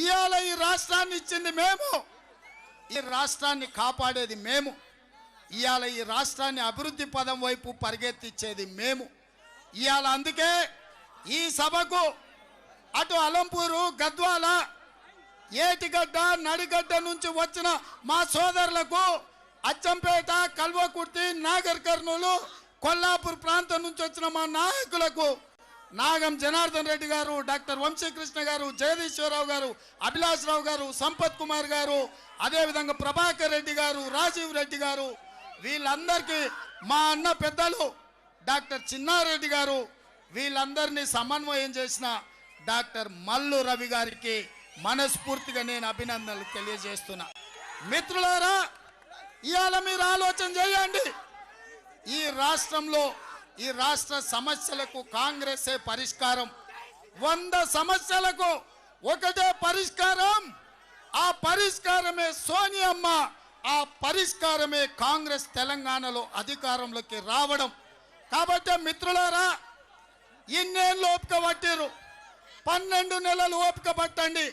ఇవాళ ఈ రాష్ట్రాన్ని ఇచ్చింది మేము, ఈ రాష్ట్రాన్ని కాపాడేది మేము, ఇవాళ ఈ రాష్ట్రాన్ని అభివృద్ధి పదం వైపు పరిగెత్తించేది మేము. ఇవాళ అందుకే ఈ సభకు అటు అలంపూరు, గద్వాల, ఏటిగడ్డ, నడిగడ్డ నుంచి వచ్చిన మా సోదరులకు, అచ్చంపేట, కల్వకుర్తి, నాగర్ కర్నూలు, కొల్లాపూర్ ప్రాంతం నుంచి వచ్చిన మా నాయకులకు, నాగం జనార్దన్ రెడ్డి గారు, డాక్టర్ వంశీకృష్ణ గారు, జగదీశ్వరరావు గారు, అభిలాష్ రావు గారు, సంపత్ కుమార్ గారు, అదేవిధంగా ప్రభాకర్ రెడ్డి గారు, రాజీవ్ రెడ్డి గారు, వీళ్ళందరికీ మా అన్న పెద్దలు డాక్టర్ చిన్నారెడ్డి గారు, వీళ్ళందరినీ సమన్వయం చేసిన డాక్టర్ మల్లు రవి గారికి మనస్ఫూర్తిగా నేను అభినందనలు తెలియజేస్తున్నా. మిత్రులారా, ఇవాళ మీరు ఆలోచన చేయండి. ఈ రాష్ట్రంలో ఈ రాష్ట్ర సమస్యలకు కాంగ్రెసే పరిష్కారం. 100 సమస్యలకు ఒకటే పరిష్కారం. ఆ పరిష్కారమే సోనియమ్మ, ఆ పరిష్కారమే కాంగ్రెస్ తెలంగాణలో అధికారంలోకి రావడం. కాబట్టి మిత్రులారా, ఇన్నేళ్ళు ఓపిక పట్టిరు, 12 నెలలు ఓపిక పట్టండి,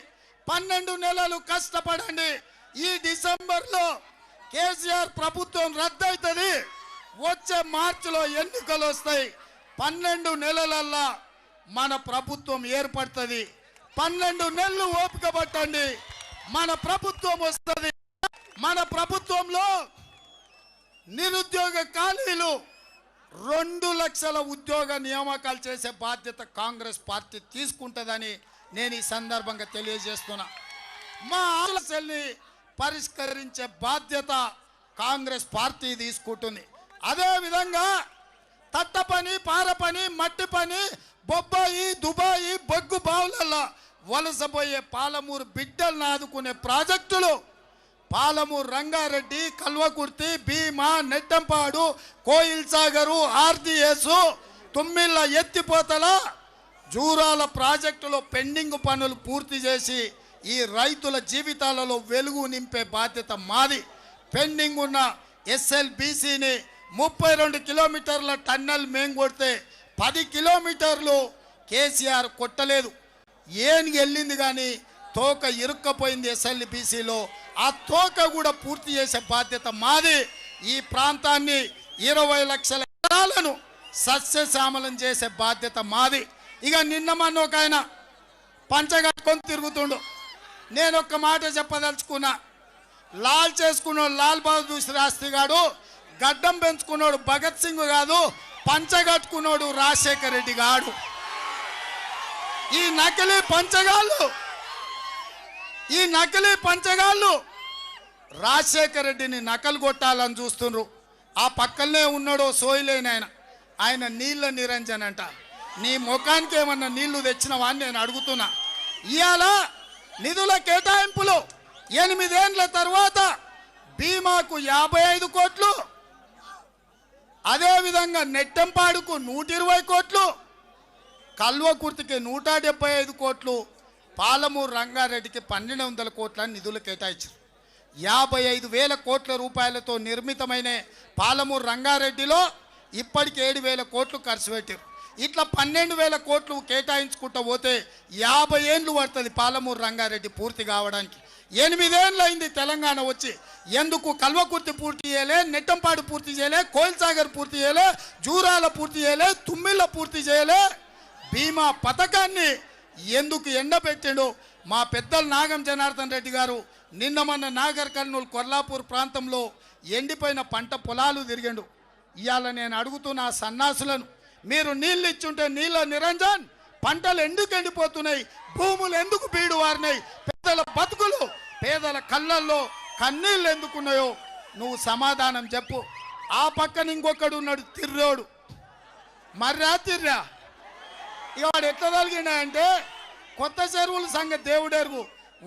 12 నెలలు కష్టపడండి. ఈ డిసెంబర్లో కేసీఆర్ ప్రభుత్వం రద్దవుతుంది. వచ్చే మార్చిలో ఎన్నికలు వస్తాయి. 12 నెలలల్లా మన ప్రభుత్వం ఏర్పడుతుంది. 12 నెలలు ఓపిక పట్టండి, మన ప్రభుత్వం వస్తుంది. మన ప్రభుత్వంలో నిరుద్యోగ ఖాళీలు 2 లక్షల ఉద్యోగ నియామకాలు చేసే బాధ్యత కాంగ్రెస్ పార్టీ తీసుకుంటుందని నేను ఈ సందర్భంగా తెలియజేస్తున్నా. మా ఆలోచనల్ని పరిష్కరించే బాధ్యత కాంగ్రెస్ పార్టీ తీసుకుంటుంది. అదేవిధంగా తట్ట పని, పార పని, మట్టి పని, బొబ్బాయి, దుబాయి, బొగ్గు బావులలో వలసపోయే పాలమూరు బిడ్డలను ఆదుకునే ప్రాజెక్టులు పాలమూరు, రంగారెడ్డి, కల్వకుర్తి, భీమా, నెట్టంపాడు, కోయిల్ సాగరు, ఆర్డిఎస్, తుమ్మిళ్ళ ఎత్తిపోతల, జూరాల ప్రాజెక్టులో పెండింగ్ పనులు పూర్తి చేసి ఈ రైతుల జీవితాలలో వెలుగు నింపే బాధ్యత మాది. పెండింగ్ ఉన్న ఎస్ఎల్బీసీని 32 కిలోమీటర్ల టన్నెల్ మేము కొడితే 10 కిలోమీటర్లు కేసీఆర్ కొట్టలేదు. ఏనుగు వెళ్ళింది కానీ తోక ఇరుక్కపోయింది ఎస్ఎల్బీసీలో. ఆ తోక కూడా పూర్తి చేసే బాధ్యత మాది. ఈ ప్రాంతాన్ని 20 లక్షల ఎకరాలను సస్యశ్యామలం చేసే బాధ్యత మాది. ఇక నిన్న మొన్న ఒక ఆయన పంచగట్టుకొని తిరుగుతుండు. నేను ఒక్క మాట చెప్పదలుచుకున్నా. లాల్ చేసుకున్నాడు లాల్ బహదూర్ శాస్త్రి గాడు, గడ్డం పెంచుకున్నాడు భగత్ సింగ్ కాదు, పంచగట్టుకున్నాడు రాజశేఖర్ రెడ్డి గాడు. ఈ నకిలీ పంచగాళ్ళు రాజశేఖర్ రెడ్డిని నకలు కొట్టాలని చూస్తుండ్రు. ఆ పక్కనే ఉన్నాడో సోయిలేని ఆయన నీళ్ళ నిరంజన్ అంట. నీ ముఖానికి ఏమన్నా నీళ్లు తెచ్చినవా అని నేను అడుగుతున్నా. ఇవాళ నిధుల కేటాయింపులు 8 ఏళ్ల తర్వాత భీమాకు 55 కోట్లు, అదేవిధంగా నెట్టంపాడుకు 120 కోట్లు, కల్వకుర్తికి 175 కోట్లు, పాలమూరు రంగారెడ్డికి 1200 కోట్ల నిధులు కేటాయించారు. 55,000 కోట్ల రూపాయలతో నిర్మితమైన పాలమూరు రంగారెడ్డిలో ఇప్పటికి 7,000 కోట్లు ఖర్చు పెట్టారు. ఇట్లా 12,000 కోట్లు కేటాయించుకుంటూ పోతే 50 ఏళ్ళు పడుతుంది పాలమూరు రంగారెడ్డి పూర్తి కావడానికి. 8 ఏళ్ళు అయింది తెలంగాణ వచ్చి. ఎందుకు కల్వకుర్తి పూర్తి చేయలే, నెట్టంపాడు పూర్తి చేయలే, కోయిల్ సాగర్ పూర్తి చేయలే, జూరాల పూర్తి చేయలే, తుమ్మిళ్ళ పూర్తి చేయలే? బీమా పథకాన్ని ఎందుకు ఎండబెట్టిండు? మా పెద్దలు నాగం జనార్దన్ రెడ్డి గారు నిన్న మొన్న నాగర్ కర్నూలు, కొల్లాపూర్ ప్రాంతంలో ఎండిపోయిన పంట పొలాలు తిరిగిండు. ఇవాళ నేను అడుగుతున్న ఆ సన్నాసులను, మీరు నీళ్ళు ఇచ్చుంటే నీళ్ళ నిరంజన్ పంటలు ఎందుకు ఎండిపోతున్నాయి? భూములు ఎందుకు బీడు వారినాయి? పేదల బతుకులు, పేదల కళ్ళల్లో కన్నీళ్ళు ఎందుకున్నాయో నువ్వు సమాధానం చెప్పు. ఆ పక్కన ఇంకొకడు ఉన్నాడు తిర్రోడు, మర్రా తిర్రా. ఇవాడు ఎట్లా తగిలినాయంటే కొత్త చెరువుల సంగతి దేవుడెరుగు,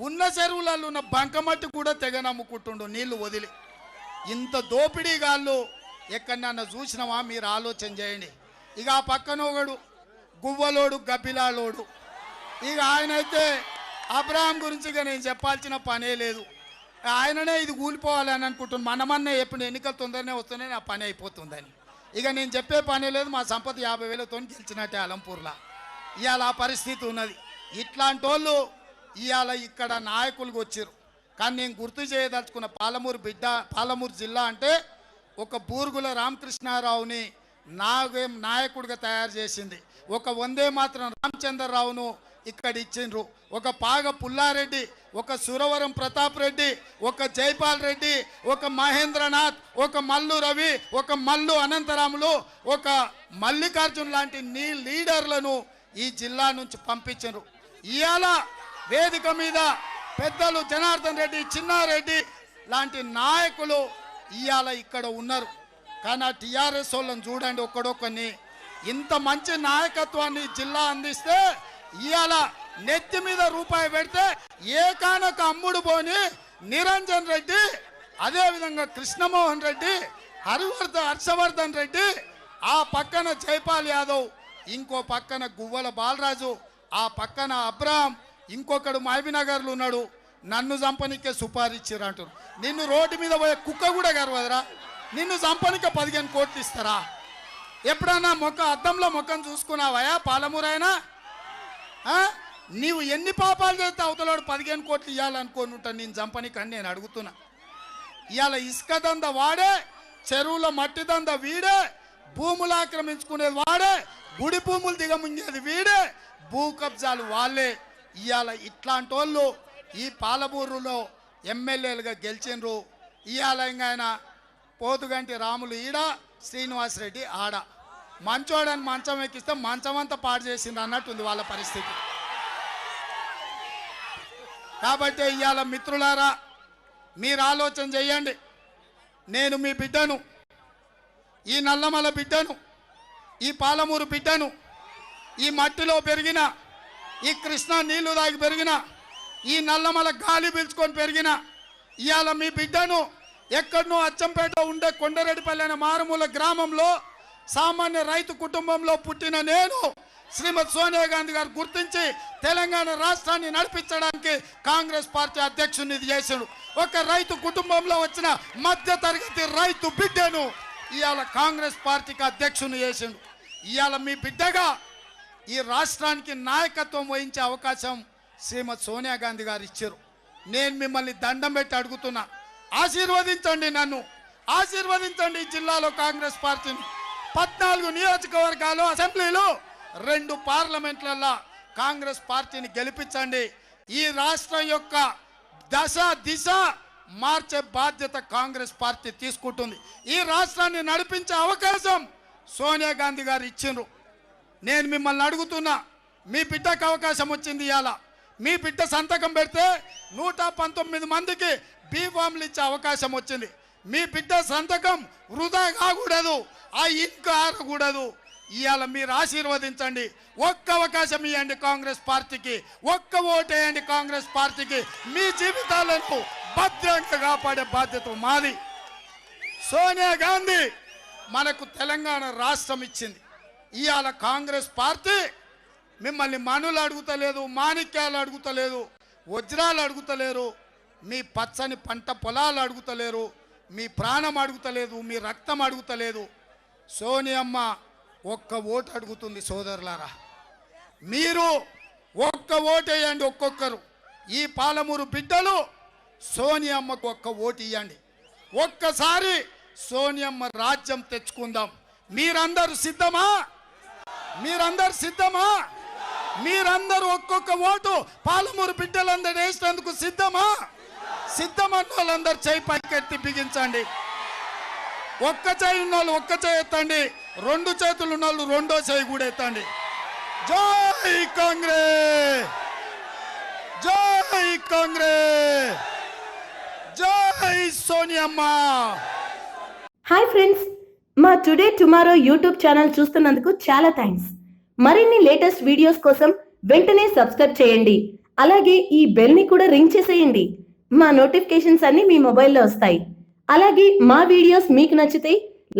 ఉన్న చెరువులలో ఉన్న బంకమట్టి కూడా తెగ నమ్ముకుంటుండు నీళ్లు వదిలి. ఇంత దోపిడీ గాళ్ళు ఎక్కడన్నా చూసినావా? మీరు ఆలోచన చేయండి. ఇక ఆ పక్కన ఒకడు గువ్వలోడు, గబ్బిలాలోడు. ఇక ఆయనైతే అబ్రహాం గురించి ఇక నేను చెప్పాల్సిన పనే లేదు. ఆయననే ఇది కూలిపోవాలని అనుకుంటున్నాను. మనమన్నా ఎప్పుడు ఎన్నికలు తొందరనే వస్తున్నాయి, నా పని అయిపోతుందని. ఇక నేను చెప్పే పనే లేదు. మా సంపద 50,000తో గెలిచినట్టే అలంపూర్లో. ఇవాళ ఆ పరిస్థితి ఉన్నది. ఇట్లాంటి వాళ్ళు ఇవాళ ఇక్కడ నాయకులు వచ్చారు. కానీ నేను గుర్తు చేయదలుచుకున్న పాలమూరు జిల్లా అంటే ఒక బూరుగుల రామకృష్ణారావుని నాయకుడిగా తయారు చేసింది. ఒక వందే మాత్రం రామచంద్రరావును ఇక్కడ ఇచ్చిండ్రు. ఒక పాగ పుల్లారెడ్డి, ఒక సురవరం ప్రతాప్ రెడ్డి, ఒక జైపాల్ రెడ్డి, ఒక మహేంద్రనాథ్, ఒక మల్లు రవి, ఒక మల్లు అనంతరాములు, ఒక మల్లికార్జున్ లాంటి లీడర్లను ఈ జిల్లా నుంచి పంపించారు. ఇవాళ వేదిక మీద పెద్దలు జనార్దన్ రెడ్డి, చిన్నారెడ్డి లాంటి నాయకులు ఇవాళ ఇక్కడ ఉన్నారు. కానీ ఆ టీఆర్ఎస్ వాళ్ళని చూడండి, ఒక్కడొక్కని ఇంత మంచి నాయకత్వాన్ని జిల్లా అందిస్తే ఇవాళ నెత్తి మీద రూపాయి పెడితే ఏకానక అమ్ముడు పోని నిరంజన్ రెడ్డి, అదేవిధంగా కృష్ణమోహన్ రెడ్డి, హర్షవర్ధన్ రెడ్డి, ఆ పక్కన జైపాల్ యాదవ్, ఇంకో పక్కన గువ్వల బాలరాజు, ఆ పక్కన అబ్రాహం, ఇంకొకడు మహబీనగర్లో ఉన్నాడు. నన్ను చంపనికే సుపారిచ్చారు అంటారు. నిన్ను రోడ్డు మీద పోయే కుక్క కూడా గర్వదరా, నిన్ను చంపనికే 15 కోట్లు ఇస్తారా? ఎప్పుడన్నా అద్దంలో ముఖం చూసుకున్నావయా పాలమూరైనా? నీవు ఎన్ని పాపాలు చేస్తే అవతలాడు 15 కోట్లు ఇవ్వాలనుకోని ఉంటాను నేను చంపనికని నేను అడుగుతున్నా. ఇవాళ ఇసుక దంద వాడే, చెరువుల మట్టి దంద వీడే, భూములు ఆక్రమించుకునేది వాడే, గుడి భూములు దిగముంగేది వీడే, భూ కబ్జాలు వాళ్ళే. ఇవాళ ఇట్లాంటి వాళ్ళు ఈ పాలమూరులో ఎమ్మెల్యేలుగా గెలిచిండ్రు. ఇవాళ ఇంకా ఆయన పోతుగంటి రాములు ఈడ, శ్రీనివాసరెడ్డి ఆడ. మంచోడని మంచం ఎక్కిస్తే మంచం అంతా పాడు చేసింది అన్నట్టుంది వాళ్ళ పరిస్థితి. కాబట్టి ఇవాళ మిత్రులారా మీరు ఆలోచన చేయండి. నేను మీ బిడ్డను, ఈ నల్లమల బిడ్డను, ఈ పాలమూరు బిడ్డను, ఈ మట్టిలో పెరిగిన, ఈ కృష్ణా నీళ్లు దాగి పెరిగిన, ఈ నల్లమల గాలి పీల్చుకొని పెరిగిన ఇవాళ మీ బిడ్డను ఎక్కడనో అచ్చంపేట ఉండే కొండరెడ్డిపల్లి అనే మారుమూల గ్రామంలో సామాన్య రైతు కుటుంబంలో పుట్టిన నేను శ్రీమతి సోనియా గాంధీ గారు గుర్తించి తెలంగాణ రాష్ట్రాన్ని నడిపించడానికి కాంగ్రెస్ పార్టీ అధ్యక్షుడిని చేశాడు. ఒక రైతు కుటుంబంలో వచ్చిన మధ్య తరగతి రైతు బిడ్డను ఇవాళ కాంగ్రెస్ పార్టీకి అధ్యక్షుడిని చేశాడు. ఇవాళ మీ బిడ్డగా ఈ రాష్ట్రానికి నాయకత్వం వహించే అవకాశం శ్రీమతి సోనియా గాంధీ గారు ఇచ్చారు. నేను మిమ్మల్ని దండం పెట్టి అడుగుతున్నా, ఆశీర్వదించండి, నన్ను ఆశీర్వదించండి. ఈ జిల్లాలో కాంగ్రెస్ పార్టీని 14 నియోజకవర్గాలు, అసెంబ్లీలు, 2 పార్లమెంట్లలో కాంగ్రెస్ పార్టీని గెలిపించండి. ఈ రాష్ట్రం యొక్క దిశ మార్చే బాధ్యత కాంగ్రెస్ పార్టీ తీసుకుంటుంది. ఈ రాష్ట్రాన్ని నడిపించే అవకాశం సోనియా గాంధీ గారు ఇచ్చిండ్రు. నేను మిమ్మల్ని అడుగుతున్నా, మీ బిడ్డకు అవకాశం వచ్చింది. ఇవాళ మీ బిడ్డ సంతకం పెడితే 119 మందికి బీఫామ్లు ఇచ్చే అవకాశం వచ్చింది. మీ బిడ్డ సంతకం వృధా కాకూడదు, ఆ ఇంక ఆరకూడదు. ఇవాళ మీరు ఆశీర్వదించండి. ఒక్క అవకాశం ఇవ్వండి కాంగ్రెస్ పార్టీకి, ఒక్క ఓటేయండి కాంగ్రెస్ పార్టీకి. మీ జీవితాలను భద్రంగా కాపాడే బాధ్యత మాది. సోనియా గాంధీ మనకు తెలంగాణ రాష్ట్రం ఇచ్చింది. ఇవాళ కాంగ్రెస్ పార్టీ మిమ్మల్ని మనులు అడుగుతలేదు, మాణిక్యాలు అడుగుతలేదు, వజ్రాలు అడుగుతలేరు, మీ పచ్చని పంట పొలాలు అడుగుతలేరు, మీ ప్రాణం అడుగుతలేదు, మీ రక్తం అడుగుతలేదు. సోనియమ్మ ఒక్క ఓటు అడుగుతుంది. సోదరులారా, మీరు ఒక్క ఓటేయండి. ఒక్కొక్కరు ఈ పాలమూరు బిడ్డలు సోనియమ్మకు ఒక్క ఓటు ఇవ్వండి. ఒక్కసారి సోనియమ్మ రాజ్యం తెచ్చుకుందాం. మీరందరూ సిద్ధమా? మీరందరూ సిద్ధమా? మీరందరూ ఒక్కొక్క ఓటు పాలమూరు బిడ్డలందరూ వేసినందుకు సిద్ధమా? సిద్ధమన్న వాళ్ళందరూ చేయి పైకెత్తి బిగించండి. ఒక్క చేయి ఉన్న వాళ్ళు ఒక్క చేయి ఎత్తండి, 2 చేతులు ఉన్న వాళ్ళు 2వ చేయి కూడా ఎత్తండి. జై కాంగ్రెస్, జై కాంగ్రెస్, జై సోనియమ్మ. హాయ్ ఫ్రెండ్స్, మా టుడే టుమారో యూట్యూబ్ ఛానల్ చూస్తున్నందుకు చాలా థ్యాంక్స్. మరిన్ని లేటెస్ట్ వీడియోస్ కోసం వెంటనే సబ్స్క్రైబ్ చేయండి. అలాగే ఈ బెల్ ని కూడా రింగ్ చేసేయండి. మా నోటిఫికేషన్స్ అన్ని మీ మొబైల్లో వస్తాయి. అలాగే మా వీడియోస్ మీకు నచ్చితే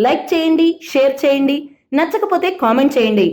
లైక్ చేయండి, షేర్ చేయండి, నచ్చకపోతే కామెంట్ చేయండి.